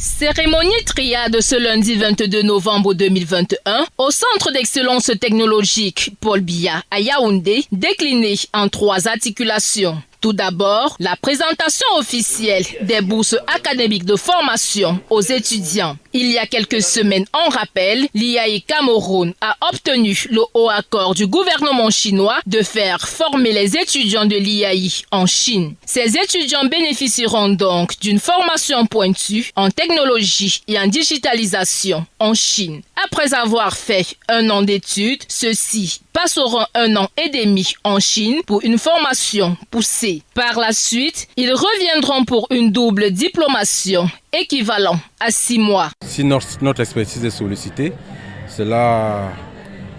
Cérémonie triade ce lundi 22 novembre 2021 au Centre d'excellence technologique Paul Biya à Yaoundé, décliné en 3 articulations. Tout d'abord, la présentation officielle des bourses académiques de formation aux étudiants. Il y a quelques semaines, on rappelle, l'IAI Cameroun a obtenu le haut accord du gouvernement chinois de faire former les étudiants de l'IAI en Chine. Ces étudiants bénéficieront donc d'une formation pointue en technologie et en digitalisation en Chine. Après avoir fait 1 an d'études, ceux-ci passeront 1 an et demi en Chine pour une formation poussée. Par la suite, ils reviendront pour une double diplomation équivalent à 6 mois. Si notre expertise est sollicitée, cela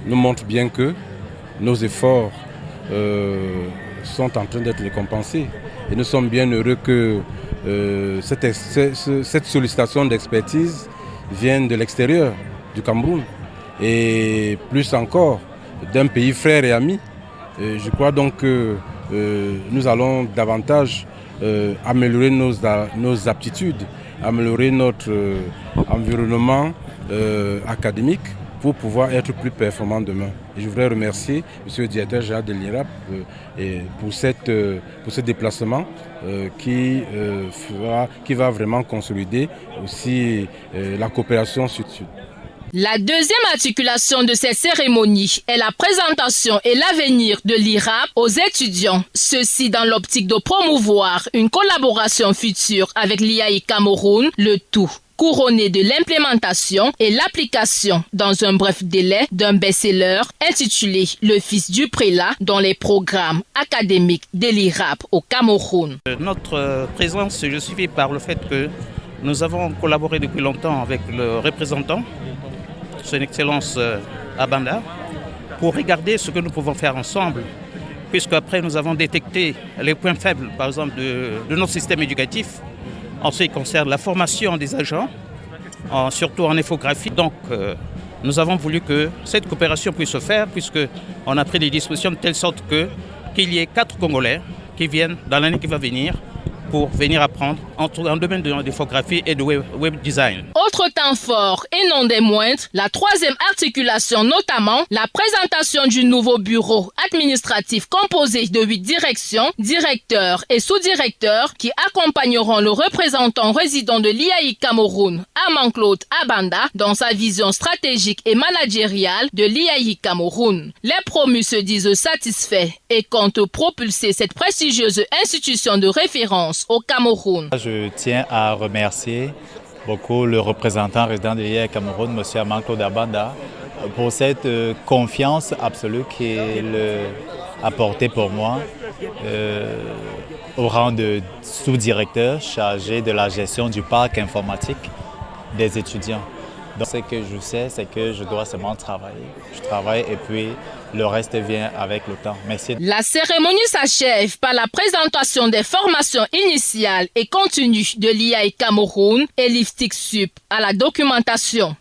nous montre bien que nos efforts sont en train d'être récompensés. Et nous sommes bien heureux que cette sollicitation d'expertise vienne de l'extérieur du Cameroun et plus encore d'un pays frère et ami. Je crois donc que nous allons davantage améliorer nos aptitudes, améliorer notre environnement académique pour pouvoir être plus performants demain. Et je voudrais remercier M. le directeur général de l'IRAP pour ce déplacement qui va vraiment consolider aussi la coopération sud-sud. La deuxième articulation de ces cérémonies est la présentation et l'avenir de l'IRAP aux étudiants. Ceci dans l'optique de promouvoir une collaboration future avec l'IAI Cameroun, le tout couronné de l'implémentation et l'application dans un bref délai d'un best-seller intitulé Le Fils du Prélat dans les programmes académiques de l'IRAP au Cameroun. Notre présence se justifie par le fait que nous avons collaboré depuis longtemps avec le représentant, Son Excellence Abanda, pour regarder ce que nous pouvons faire ensemble, puisque après nous avons détecté les points faibles, par exemple, de notre système éducatif, en ce qui concerne la formation des agents, surtout en infographie. Donc, nous avons voulu que cette coopération puisse se faire, puisqu'on a pris des dispositions de telle sorte qu'il y ait 4 Congolais qui viennent dans l'année qui va venir pour venir apprendre en domaine de l'infographie et de web design. Autre temps fort et non des moindres, la 3e articulation, notamment la présentation du nouveau bureau administratif composé de 8 directions, directeurs et sous-directeurs qui accompagneront le représentant résident de l'IAI Cameroun, Amanclaude Abanda, dans sa vision stratégique et managériale de l'IAI Cameroun. Les promus se disent satisfaits et comptent propulser cette prestigieuse institution de référence au Cameroun. Je tiens à remercier beaucoup le représentant résident de l'IAI Cameroun, M. Amanclaude Abanda, pour cette confiance absolue qu'il a portée pour moi au rang de sous-directeur chargé de la gestion du parc informatique des étudiants. Donc, ce que je sais, c'est que je dois seulement travailler. Je travaille et puis le reste vient avec le temps. Merci. La cérémonie s'achève par la présentation des formations initiales et continues de l'IAI Cameroun et l'IFTIC Sup à la documentation.